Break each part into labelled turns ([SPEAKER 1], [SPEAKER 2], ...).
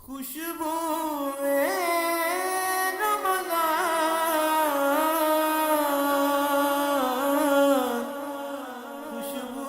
[SPEAKER 1] خوشبو رمضان خوشبو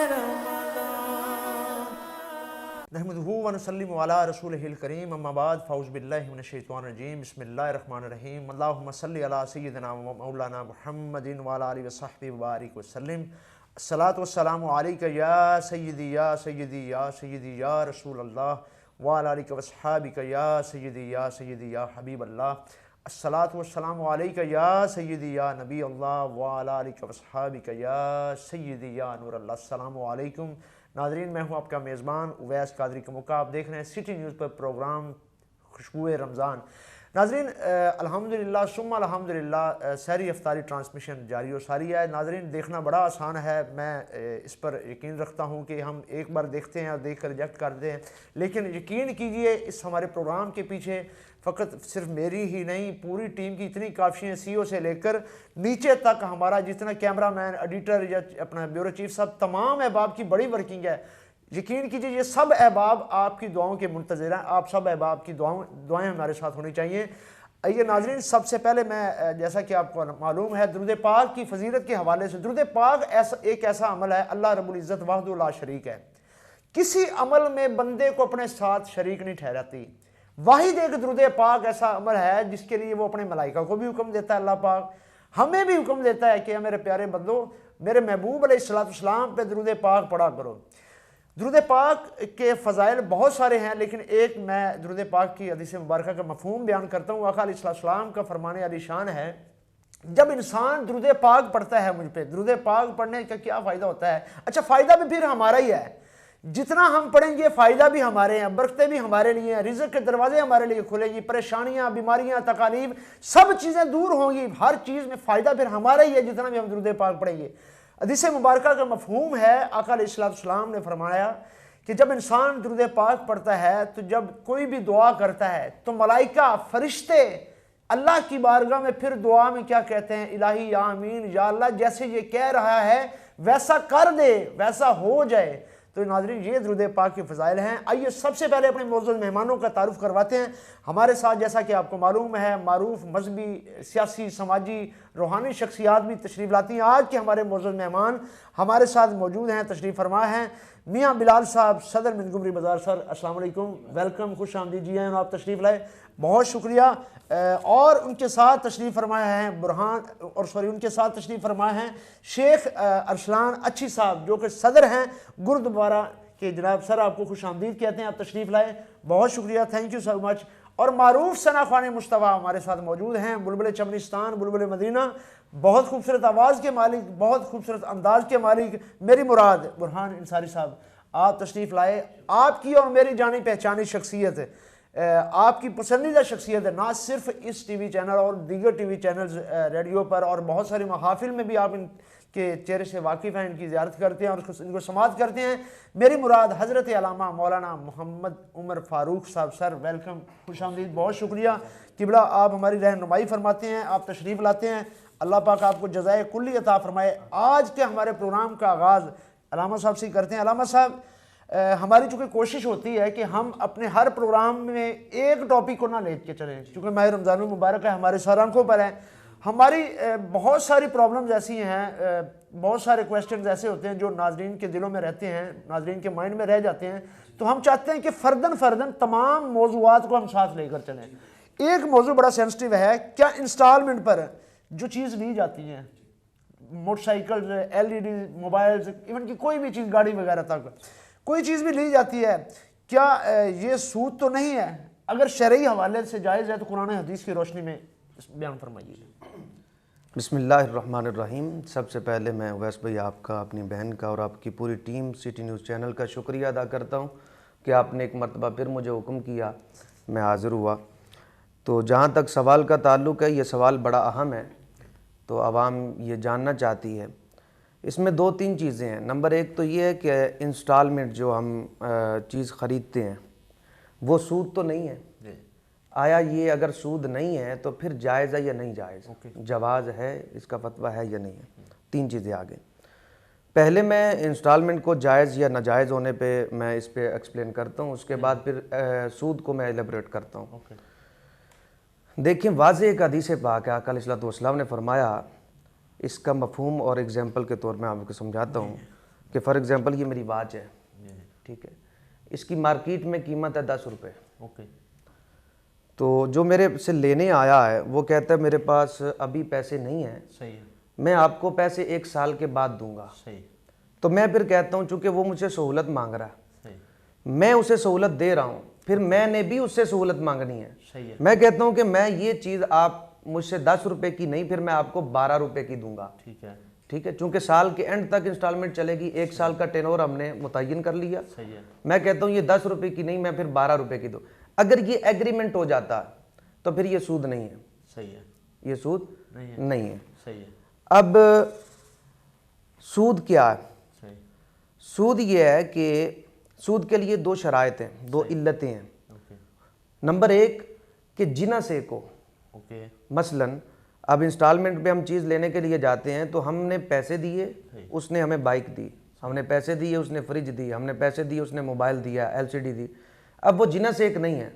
[SPEAKER 1] رمضان
[SPEAKER 2] نحمدہ ونسلم علی رسولہ الکریم اما بعد فاعوذ باللہ من الشیطان الرجیم بسم اللہ الرحمن الرحیم اللہم صلی علی سیدنا مولانا محمد وعلی آلہ وصحبہ وبارک وسلم الصلاۃ والسلام علیکہ یا سیدی یا سیدی یا سیدی یا رسول اللہ وعلی آلہ وصحبہ یا سیدی یا سیدی یا حبیب اللہ الصلاۃ والسلام علیکہ یا سیدی یا نبی اللہ وعلی آلہ وصحبہ یا سیدی یا نور اللہ۔ السلام علیکم ناظرین، میں ہوں آپ کا میزبان اویس قادری کا موقع۔ آپ دیکھ رہے ہیں سٹی نیوز پر پروگرام خوشبو رمضان۔ ناظرین الحمدللہ ثم الحمدللہ سحری افطاری ٹرانسمیشن جاری و ساری ہے۔ ناظرین دیکھنا بڑا آسان ہے، میں اس پر یقین رکھتا ہوں کہ ہم ایک بار دیکھتے ہیں اور دیکھ کر ریجیکٹ کرتے ہیں، لیکن یقین کیجئے اس ہمارے پروگرام کے پیچھے فقط صرف میری ہی نہیں پوری ٹیم کی اتنی کافی ہیں، سی او سے لے کر نیچے تک ہمارا جتنا کیمرہ مین، ایڈیٹر یا اپنا بیورو چیف صاحب، تمام احباب کی بڑی ورکنگ ہے۔ یقین کیجئے یہ سب احباب آپ کی دعاؤں کے منتظر ہیں، آپ سب احباب کی دعائیں ہمارے ساتھ ہونی چاہیے۔ آئیے ناظرین، سب سے پہلے میں جیسا کہ آپ کو معلوم ہے درود پاک کی فضیلت کے حوالے سے، درود پاک ایک ایسا عمل ہے، اللہ رب العزت وحدہ لا شریک ہے، کسی عمل میں بندے کو اپنے ساتھ شریک نہیں ٹھہراتی۔ واحد ایک درود پاک ایسا عمل ہے جس کے لیے وہ اپنے ملائکہ کو بھی حکم دیتا ہے، اللہ پاک ہمیں بھی حکم دیتا ہے کہ میرے پیارے بندو میرے محبوب علیہ السلام پہ درود پاک پڑھا کرو۔ درود پاک کے فضائل بہت سارے ہیں، لیکن ایک میں درود پاک کی حدیث مبارکہ کا مفہوم بیان کرتا ہوں۔ آقا علیہ السلام کا فرمان علی شان ہے، جب انسان درود پاک پڑھتا ہے مجھ پہ، درود پاک پڑھنے کا کیا فائدہ ہوتا ہے؟ اچھا فائدہ بھی پھر ہمارا ہی ہے، جتنا ہم پڑھیں گے فائدہ بھی ہمارے ہیں، برکتیں بھی ہمارے لیے ہیں، رزق کے دروازے ہمارے لیے کھلیں گی، پریشانیاں، بیماریاں، تکالیف سب چیزیں دور ہوں گی، ہر چیز میں فائدہ پھر ہمارا ہی ہے جتنا بھی ہم درود پاک پڑھیں گے۔ حدیث مبارکہ کا مفہوم ہے، آقا علیہ السلام نے فرمایا کہ جب انسان درود پاک پڑھتا ہے تو جب کوئی بھی دعا کرتا ہے تو ملائکہ، فرشتے اللہ کی بارگاہ میں پھر دعا میں کیا کہتے ہیں؟ الہی یا امین، یا اللہ جیسے یہ کہہ رہا ہے ویسا کر دے، ویسا ہو جائے۔ تو ناظرین یہ درود پاک کے فضائل ہیں۔ آئیے سب سے پہلے اپنے معزز مہمانوں کا تعارف کرواتے ہیں۔ ہمارے ساتھ جیسا کہ آپ کو معلوم ہے معروف مذہبی، سیاسی، سماجی، روحانی شخصیات بھی تشریف لاتی ہیں۔ آج کے ہمارے معزز مہمان ہمارے ساتھ موجود ہیں، تشریف فرما ہیں میاں بلال صاحب، صدر منگمری بازار۔ سر السلام علیکم، ویلکم، خوش آمدید، جی ہیں آپ تشریف لائے، بہت شکریہ۔ اور ان کے ساتھ تشریف فرمائے ہیں ان کے ساتھ تشریف فرمائے ہیں شیخ ارسلان اچھی صاحب، جو کہ صدر ہیں گردوارہ کے۔ جناب سر آپ کو خوش آمدید کہتے ہیں، آپ تشریف لائے، بہت شکریہ، تھینک یو سو مچ۔ اور معروف ثنا خوان مصطفیٰ ہمارے ساتھ موجود ہیں، بلبل چمنستان، بلبل مدینہ، بہت خوبصورت آواز کے مالک، بہت خوبصورت انداز کے مالک، میری مراد برہان انصاری صاحب، آپ تشریف لائے۔ آپ کی اور میری جانی پہچانی شخصیت ہے، آپ کی پسندیدہ شخصیت ہے، نہ صرف اس ٹی وی چینل اور دیگر ٹی وی چینلز، ریڈیو پر اور بہت ساری محافل میں بھی آپ ان کے چہرے سے واقف ہیں، ان کی زیارت کرتے ہیں اور ان کو سماعت کرتے ہیں۔ میری مراد حضرت علامہ مولانا محمد عمر فاروق صاحب، سر ویلکم، خوش آمدید، بہت شکریہ قبلہ، آپ ہماری رہنمائی فرماتے ہیں، آپ تشریف لاتے ہیں، اللہ پاک آپ کو جزائے کلی عطا فرمائے۔ آج کے ہمارے پروگرام کا آغاز علامہ صاحب سے کرتے ہیں۔ علامہ صاحب ہماری چونکہ کوشش ہوتی ہے کہ ہم اپنے ہر پروگرام میں ایک ٹاپک کو نہ لے کے چلیں، چونکہ ماہ رمضان المبارک ہے، ہمارے سر آنکھوں پر ہے، ہماری بہت ساری پرابلمز ایسی ہیں، بہت سارے کویسچنز ایسے ہوتے ہیں جو ناظرین کے دلوں میں رہتے ہیں، ناظرین کے مائنڈ میں رہ جاتے ہیں، تو ہم چاہتے ہیں کہ فرداً تمام موضوعات کو ہم ساتھ لے کر چلیں۔ ایک موضوع بڑا سینسٹیو ہے، کیا انسٹالمنٹ پر جو چیز لی جاتی ہے، motor cycle, L E D, mobiles, even کہ کوئی بھی چیز، گاڑی وغیرہ تک کوئی چیز بھی لی جاتی ہے، کیا یہ سود تو نہیں ہے؟ اگر شرعی حوالے سے جائز ہے تو قرآن حدیث کی روشنی میں بیان فرمائیے۔
[SPEAKER 3] بسم اللہ الرحمن الرحیم۔ سب سے پہلے میں اویس بھائی آپ کا، اپنی بہن کا اور آپ کی پوری ٹیم سٹی نیوز چینل کا شکریہ ادا کرتا ہوں کہ آپ نے ایک مرتبہ پھر مجھے حکم کیا، میں حاضر ہوا۔ تو جہاں تک سوال کا تعلق ہے، یہ سوال بڑا اہم ہے، تو عوام یہ جاننا چاہتی ہے۔ اس میں دو تین چیزیں ہیں۔ نمبر ایک تو یہ ہے کہ انسٹالمنٹ جو ہم چیز خریدتے ہیں وہ سود تو نہیں ہے، آیا یہ اگر سود نہیں ہے تو پھر جائز ہے یا نہیں جائز، جواز ہے، اس کا فتویٰ ہے یا نہیں ہے، تین چیزیں آگے۔ پہلے میں انسٹالمنٹ کو جائز یا ناجائز ہونے پہ میں اس پہ ایکسپلین کرتا ہوں, اس کے بعد پھر سود کو میں ایلیبریٹ کرتا ہوں. دیکھیں, واضح ایک حدیث پاک ہے, آقا علیہ الصلوۃ والسلام نے فرمایا, اس کا مفہوم اور ایگزامپل کے طور میں آپ کو سمجھاتا ہوں کہ فار ایگزامپل یہ میری واچ ہے, ٹھیک ہے, اس کی مارکیٹ میں قیمت ہے 10 روپے. تو جو میرے سے لینے آیا ہے وہ کہتا ہے میرے پاس ابھی پیسے نہیں ہیں,
[SPEAKER 2] صحیح ہے,
[SPEAKER 3] میں آپ کو پیسے 1 سال کے بعد دوں گا.
[SPEAKER 2] صحیح.
[SPEAKER 3] تو میں پھر کہتا ہوں چونکہ وہ مجھ سے سہولت مانگ رہا ہے,
[SPEAKER 2] صحیح.
[SPEAKER 3] میں اسے سہولت دے رہا ہوں, پھر میں نے بھی اس سے سہولت مانگنی ہے.
[SPEAKER 2] صحیح ہے.
[SPEAKER 3] میں کہتا ہوں کہ میں یہ چیز آپ مجھ سے 10 روپے کی نہیں, پھر میں آپ کو 12 روپے کی دوں گا.
[SPEAKER 2] ٹھیک ہے,
[SPEAKER 3] ٹھیک ہے, چونکہ سال کے اینڈ تک انسٹالمنٹ چلے گی, 1 سال کا ٹین اوور ہم نے متعین کر لیا.
[SPEAKER 2] صحیح ہے.
[SPEAKER 3] میں کہتا ہوں یہ 10 روپے کی نہیں, میں پھر 12 روپے کی دوں. اگر یہ ایگریمنٹ ہو جاتا تو پھر یہ سود نہیں ہے.
[SPEAKER 2] صحیح ہے,
[SPEAKER 3] یہ سود نہیں ہے.
[SPEAKER 2] صحیح ہے.
[SPEAKER 3] اب سود کیا ہے؟
[SPEAKER 2] صحیح.
[SPEAKER 3] سود یہ ہے کہ سود کے لیے 2 شرائط ہیں, 2 علتیں ہیں. نمبر 1 کہ جنس ایک ہو. مثلاً اب انسٹالمنٹ پہ ہم چیز لینے کے لیے جاتے ہیں تو ہم نے پیسے دیے, اس نے ہمیں بائک دی, ہم نے پیسے دیے, اس نے فریج دی, ہم نے پیسے دیے, اس نے موبائل دیا, LCD دی. اب وہ جنس ایک نہیں ہے.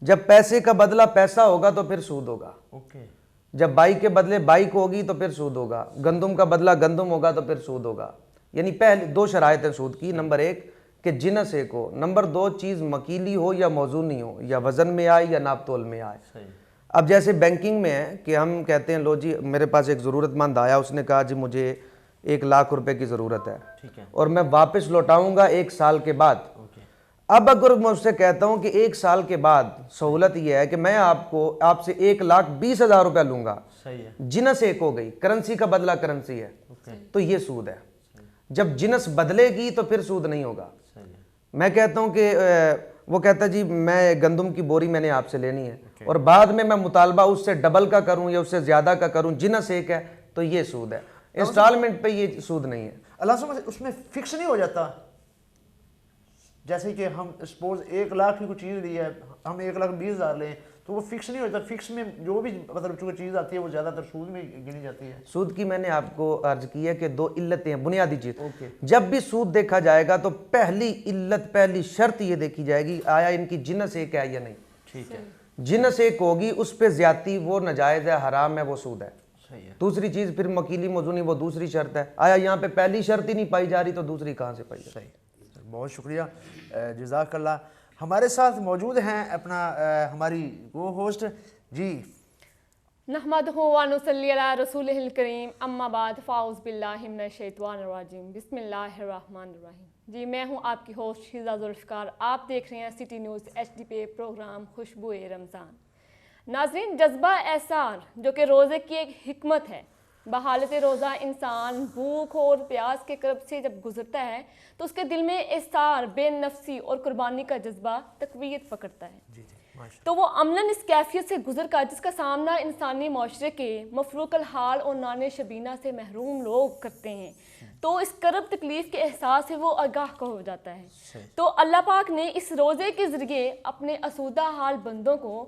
[SPEAKER 3] جب پیسے کا بدلہ پیسہ ہوگا تو پھر سود ہوگا. جب بائک کے بدلے بائک ہوگی تو پھر سود ہوگا. گندم کا بدلہ گندم ہوگا تو پھر سود ہوگا. یعنی پہلے 2 شرائط ہیں سود کی. نمبر 1 کہ جنس ایک ہو. نمبر 2 چیز مکیلی ہو یا موزونی ہو, یا وزن میں آئے یا ناپ تول میں آئے. اب جیسے بینکنگ میں ہے کہ ہم کہتے ہیں لو جی میرے پاس ایک ضرورت مند آیا, اس نے کہا جی مجھے 1 لاکھ روپے کی ضرورت ہے اور میں واپس لوٹاؤں گا 1 سال کے بعد. اب اگر میں اس سے کہتا ہوں کہ 1 سال کے بعد سہولت یہ ہے کہ میں آپ سے 1,20,000 روپے لوں گا, جنس ایک ہو گئی, کرنسی کا بدلہ کرنسی ہے, تو یہ سود ہے. جب جنس بدلے گی تو پھر سود نہیں ہوگا. میں کہتا ہوں کہ وہ کہتا ہے جی میں گندم کی بوری میں نے آپ سے لینی ہے اور بعد میں مطالبہ اس سے ڈبل کا کروں یا اس سے زیادہ کا کروں, جنس ایک ہے, تو یہ سود ہے. انسٹالمنٹ پہ یہ سود نہیں ہے.
[SPEAKER 2] اللہ سمجھ اس میں فکس نہیں ہو جاتا, جیسے کہ ہم سپوز 1 لاکھ کی کوئی چیز لی ہے, ہم 1,20,000 لیں تو وہ فکس نہیں ہوتا. فکس میں جو بھی مطلب چونکہ چیز آتی ہے وہ زیادہ تر سود میں گنی جاتی ہے.
[SPEAKER 3] سود کی میں نے آپ کو عرض کی ہے کہ 2 علتیں ہیں بنیادی چیز. جب بھی سود دیکھا جائے گا تو پہلی علت, پہلی شرط یہ دیکھی جائے گی آیا ان کی جنس ایک ہے یا نہیں.
[SPEAKER 2] ٹھیک ہے,
[SPEAKER 3] جنس ایک ہوگی, اس پہ زیادتی وہ ناجائز ہے, حرام ہے, وہ سود ہے. دوسری چیز پھر مکیلی موزونی, وہ دوسری شرط ہے. آیا یہاں پہ پہلی شرط ہی نہیں پائی جا رہی تو دوسری کہاں سے پائی جا رہی.
[SPEAKER 2] بہت شکریہ, جزاک اللہ. ہمارے ساتھ موجود ہیں اپنا ہماری کو ہوسٹ جی.
[SPEAKER 1] نحمدہ و نصلی علی رسولہ الکریم, اما بعد, فاعوذ باللہ من الشیطان الرجیم, بسم اللہ الرحمن الرحیم. جی میں ہوں آپ کی ہوسٹ شیزہ ذوالفقار. آپ دیکھ رہے ہیں سٹی نیوز HD پہ پروگرام خوشبوئے رمضان. ناظرین, جذبہ احسار جو کہ روزے کی ایک حکمت ہے, بحالت روزہ انسان بھوک اور پیاس کے کرب سے جب گزرتا ہے تو اس کے دل میں احسار, بے نفسی اور قربانی کا جذبہ تقویت پکڑتا ہے. تو وہ عملاً اس کیفیت سے گزر کر جس کا سامنا انسانی معاشرے کے مفروق الحال اور نان شبینہ سے محروم لوگ کرتے ہیں, تو اس کرب تکلیف کے احساس سے وہ آگاہ ہو جاتا ہے. تو اللہ پاک نے اس روزے کے ذریعے اپنے اسودہ حال بندوں کو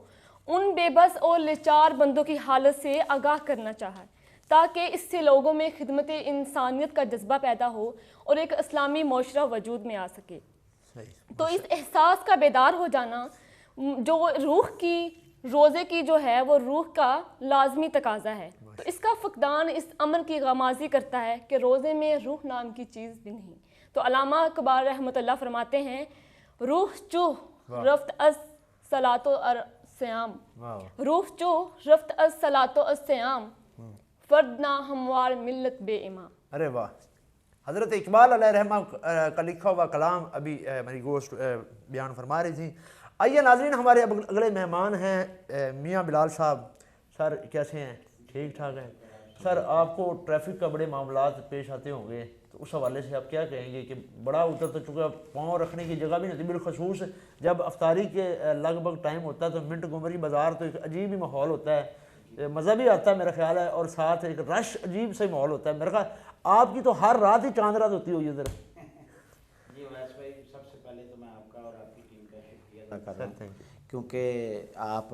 [SPEAKER 1] ان بے بس اور لاچار بندوں کی حالت سے آگاہ کرنا چاہا تاکہ اس سے لوگوں میں خدمت انسانیت کا جذبہ پیدا ہو اور ایک اسلامی معاشرہ وجود میں آ سکے. تو اس احساس کا بیدار ہو جانا جو روح کی روزے کی جو ہے وہ روح کا لازمی تقاضا ہے. تو اس کا فقدان اس امر کی غمازی کرتا ہے کہ روزے میں روح نام کی چیز بھی نہیں. تو علامہ اقبال رحمۃ اللہ فرماتے ہیں, روح چو رفت از صلاۃ و الصیام, روح چو رفت از صلاۃ و الصیام, فرد نہ ہموار ملت بے امام.
[SPEAKER 2] ارے واہ, حضرت اقبال علیہ رحمہ کا لکھا ہوا کلام ابھی میری گوشت بیان فرما رہی تھی. آئیے ناظرین, ہمارے اب اگلے مہمان ہیں میاں بلال صاحب. سر کیسے ہیں؟ ٹھیک ٹھاک ہیں سر. آپ کو ٹریفک کا بڑے معاملات پیش آتے ہوں گے, تو اس حوالے سے آپ کیا کہیں گے کہ بڑا ادھر تو چونکہ پاؤں رکھنے کی جگہ بھی نہیں ہوتی, بالخصوص جب افطاری کے لگ بھگ ٹائم ہوتا ہے تو منٹ گمری بازار تو ایک عجیب ہی ماحول ہوتا ہے, مزہ بھی آتا ہے میرا خیال ہے, اور ساتھ ایک رش عجیب سے ماحول ہوتا ہے. میرا خیال آپ کی تو ہر رات ہی چاند رات ہوتی ہوئی ادھر.
[SPEAKER 4] جی ویس بھائی, سب سے پہلے تو میں آپ کا اور آپ کی ٹیم کا شکریہ ادا کر رہا ہوں, کیونکہ آپ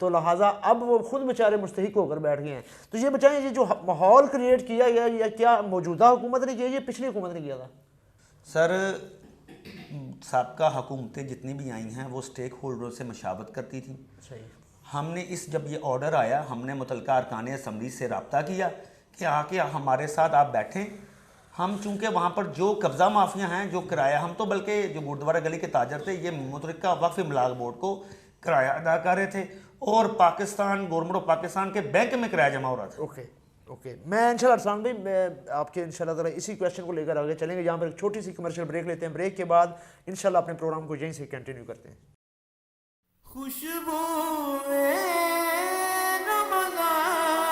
[SPEAKER 2] تو لہٰذا اب وہ خود بیچارے مستحق ہو کر بیٹھ گئے ہیں. تو یہ بچائیں یہ جو ماحول کریٹ کیا گیا یا کیا موجودہ حکومت نے کیا یہ پچھلی حکومت نے کیا تھا؟
[SPEAKER 5] سر سابقہ حکومتیں جتنی بھی آئی ہیں وہ اسٹیک ہولڈروں سے مشاورت کرتی تھیں. ہم نے جب یہ آرڈر آیا ہم نے متعلقہ ارکان اسمبلی سے رابطہ کیا کہ آ کے ہمارے ساتھ آپ بیٹھیں. ہم چونکہ وہاں پر جو قبضہ مافیا ہیں جو کرایہ ہم تو بلکہ جو گردوارہ گلی کے تاجر تھے یہ متعلقہ وقف املاک بورڈ کو کرایہ ادا کر رہے تھے اور پاکستان گورنمنٹ آف پاکستان کے بینک میں کرایہ جمع ہو رہا تھا.
[SPEAKER 2] اوکے میں انشاءاللہ ارسلان بھائی میں آپ کے انشاءاللہ ذرا اسی کویشچن کو لے کر آگے چلیں گے. یہاں پر ایک چھوٹی سی کمرشل بریک لیتے ہیں. بریک کے بعد انشاءاللہ اپنے پروگرام کو یہیں سے کنٹینیو کرتے ہیں.
[SPEAKER 6] خوشبو